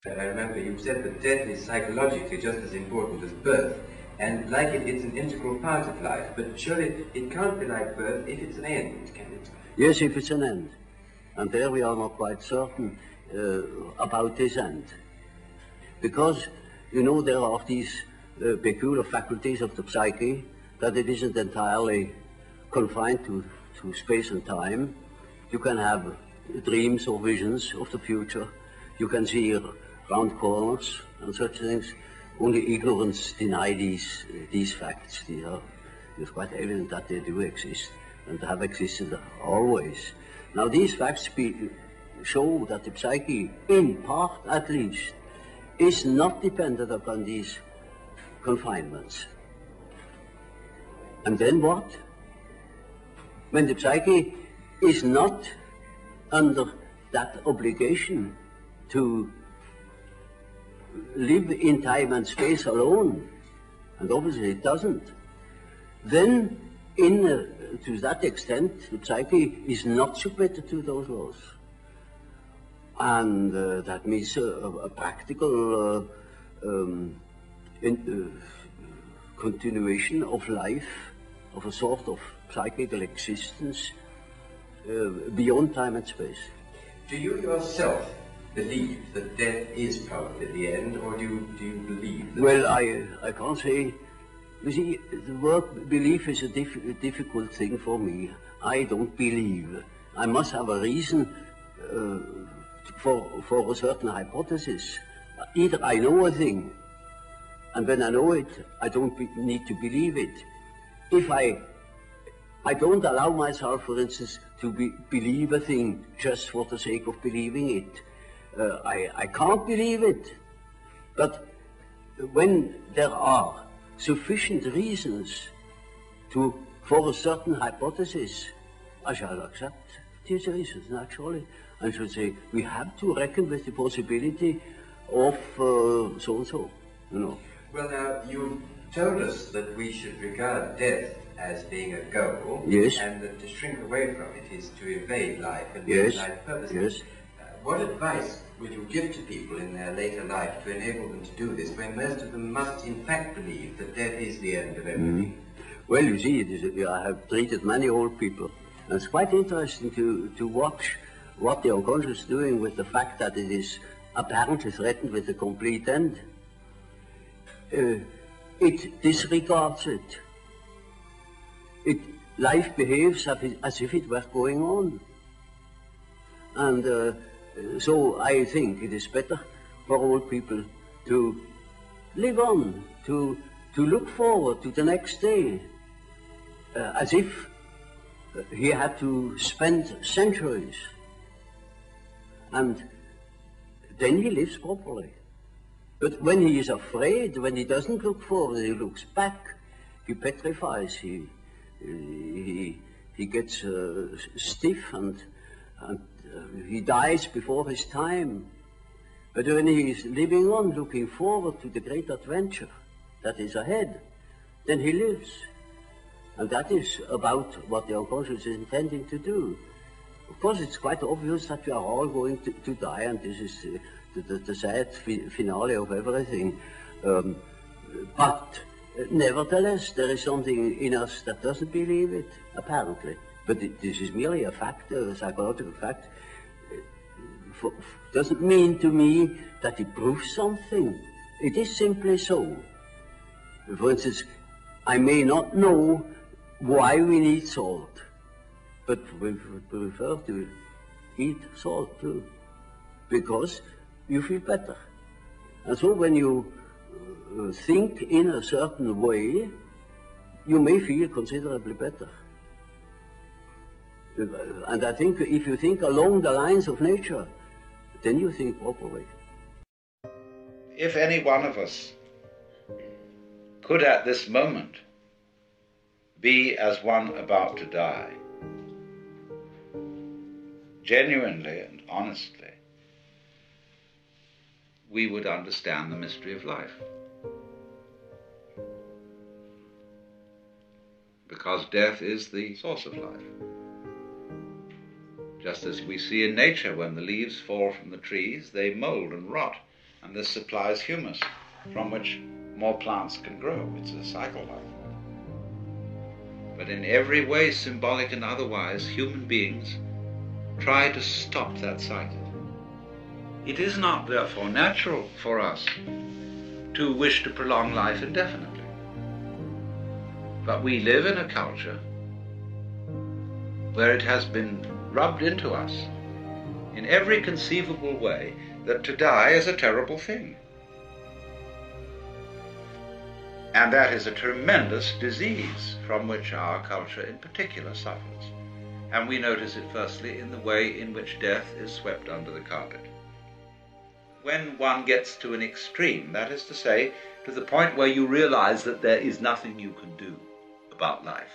I remember you said that death is psychologically just as important as birth, and like it's an integral part of life, but surely it can't be like birth if it's an end, can it? Yes, if it's an end. And there we are not quite certain about this end. Because, you know, there are these peculiar faculties of the psyche that it isn't entirely confined to space and time. You can have dreams or visions of the future. You can see round corners and such things. Only ignorance deny these facts. It's quite evident that they do exist and have existed always. Now these facts show that the psyche, in part at least, is not dependent upon these confinements. And then what? When the psyche is not under that obligation to live in time and space alone, and obviously it doesn't, then to that extent the psyche is not submitted to those laws. And that means a practical continuation of life, of a sort of psychical existence beyond time and space. Do you yourself believe that death is probably the end, or do you believe that? Well, I can't say. You see, the word belief is a difficult thing for me. I don't believe. I must have a reason for a certain hypothesis. Either I know a thing, and when I know it, I don't need to believe it. If I don't allow myself, for instance, to believe a thing just for the sake of believing it. I can't believe it. But when there are sufficient reasons for a certain hypothesis, I shall accept these reasons, naturally. I should say, we have to reckon with the possibility of so-and-so, you know. Well, now, you told us that we should regard death as being a goal, yes, and that to shrink away from it is to evade life and yes, life purpose. Yes. What advice would you give to people in their later life to enable them to do this, when most of them must in fact believe that death is the end of everything? Well, you see, I have treated many old people, and it's quite interesting to watch what the unconscious is doing with the fact that it is apparently threatened with a complete end. It disregards it. Life behaves as if it were going on. And so I think it is better for old people to live on, to look forward to the next day, as if he had to spend centuries. And then he lives properly. But when he is afraid, when he doesn't look forward, he looks back, he petrifies, he gets stiff and he dies before his time. But when he is living on, looking forward to the great adventure that is ahead, then he lives. And that is about what the unconscious is intending to do. Of course, it's quite obvious that we are all going to die, and this is the sad finale of everything. But nevertheless, there is something in us that doesn't believe it, apparently. But this is merely a fact, a psychological fact. Doesn't mean to me that it proves something. It is simply so. For instance, I may not know why we need salt, but we prefer to eat salt too, because you feel better. And so when you think in a certain way, you may feel considerably better. And I think if you think along the lines of nature, then you think properly. If any one of us could at this moment be as one about to die, genuinely and honestly, we would understand the mystery of life. Because death is the source of life. Just as we see in nature, when the leaves fall from the trees, they mold and rot, And this supplies humus, from which more plants can grow. It's a cycle like that. But in every way, symbolic and otherwise, human beings try to stop that cycle. It is not, therefore, natural for us to wish to prolong life indefinitely. But we live in a culture where it has been rubbed into us in every conceivable way that to die is a terrible thing. And that is a tremendous disease from which our culture in particular suffers. And we notice it firstly in the way in which death is swept under the carpet. When one gets to an extreme, that is to say, to the point where you realize that there is nothing you can do about life,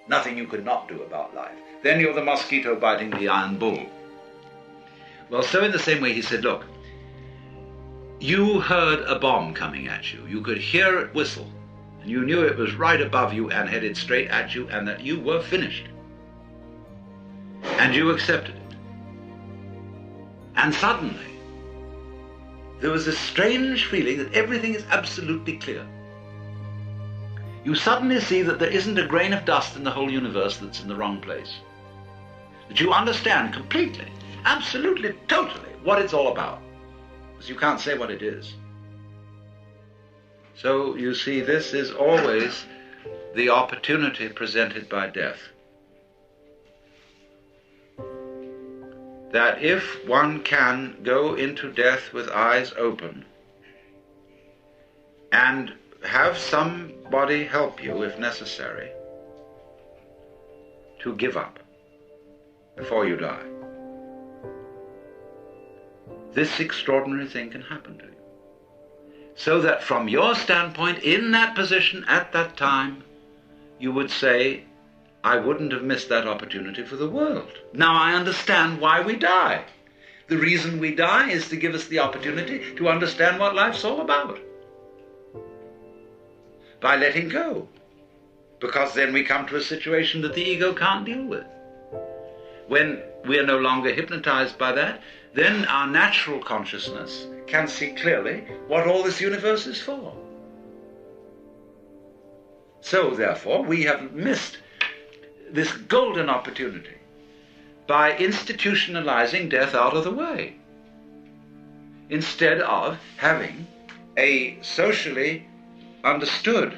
nothing you could not do about life, then you're the mosquito biting the iron bull. Well, so in the same way he said, look, you heard a bomb coming at you. You could hear it whistle, and you knew it was right above you and headed straight at you, and that you were finished. And you accepted it. And suddenly, there was this strange feeling that everything is absolutely clear. You suddenly see that there isn't a grain of dust in the whole universe that's in the wrong place. That you understand completely, absolutely, totally what it's all about. Because you can't say what it is. So you see, this is always the opportunity presented by death. That if one can go into death with eyes open and have somebody help you, if necessary, to give up before you die, this extraordinary thing can happen to you. So that from your standpoint, in that position, at that time, you would say, I wouldn't have missed that opportunity for the world. Now I understand why we die. The reason we die is to give us the opportunity to understand what life's all about. By letting go. Because then we come to a situation that the ego can't deal with. When we are no longer hypnotized by that, then our natural consciousness can see clearly what all this universe is for. So, therefore, we have missed this golden opportunity by institutionalizing death out of the way, instead of having a socially understood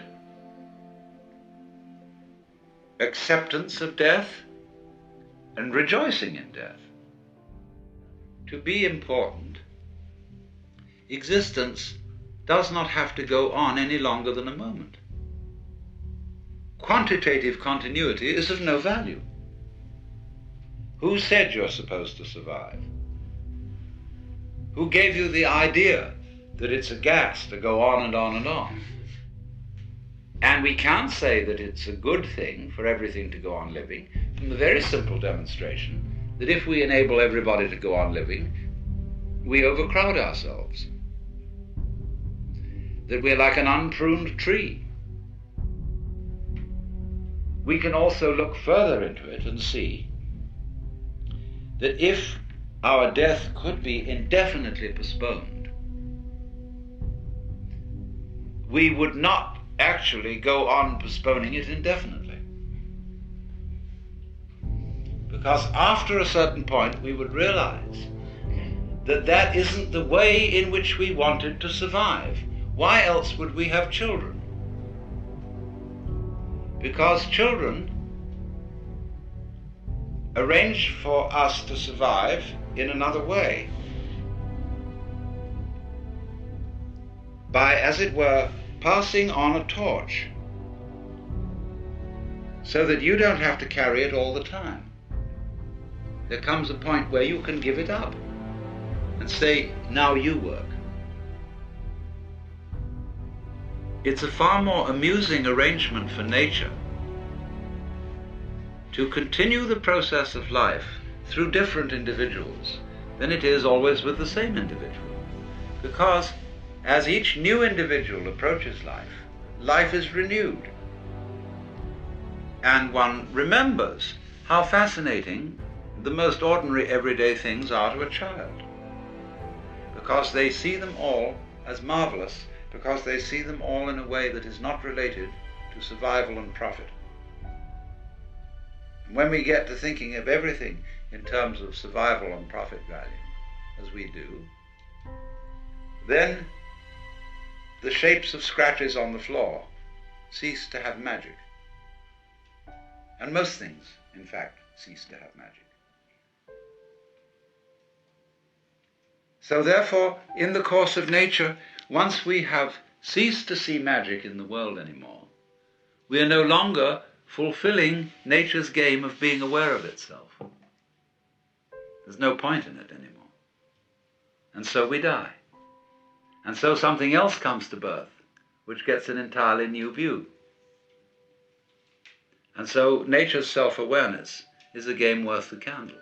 acceptance of death and rejoicing in death. To be important, existence does not have to go on any longer than a moment. Quantitative continuity is of no value. Who said you're supposed to survive? Who gave you the idea that it's a gas to go on and on and on? And we can't say that it's a good thing for everything to go on living from the very simple demonstration that if we enable everybody to go on living, we overcrowd ourselves. That we're like an unpruned tree. We can also look further into it and see that if our death could be indefinitely postponed, we would not actually go on postponing it indefinitely. Because after a certain point we would realize that that isn't the way in which we wanted to survive. Why else would we have children? Because children arrange for us to survive in another way. By, as it were, passing on a torch, so that you don't have to carry it all the time. There comes a point where you can give it up and say, now you work. It's a far more amusing arrangement for nature to continue the process of life through different individuals than it is always with the same individual. Because as each new individual approaches life, life is renewed. And one remembers how fascinating the most ordinary everyday things are to a child. because they see them all as marvelous, because they see them all in a way that is not related to survival and profit. And when we get to thinking of everything in terms of survival and profit value, as we do, then the shapes of scratches on the floor cease to have magic. And most things, in fact, cease to have magic. So therefore, in the course of nature, once we have ceased to see magic in the world anymore, we are no longer fulfilling nature's game of being aware of itself. There's no point in it anymore. And so we die. And so something else comes to birth, which gets an entirely new view. And so nature's self-awareness is a game worth the candle.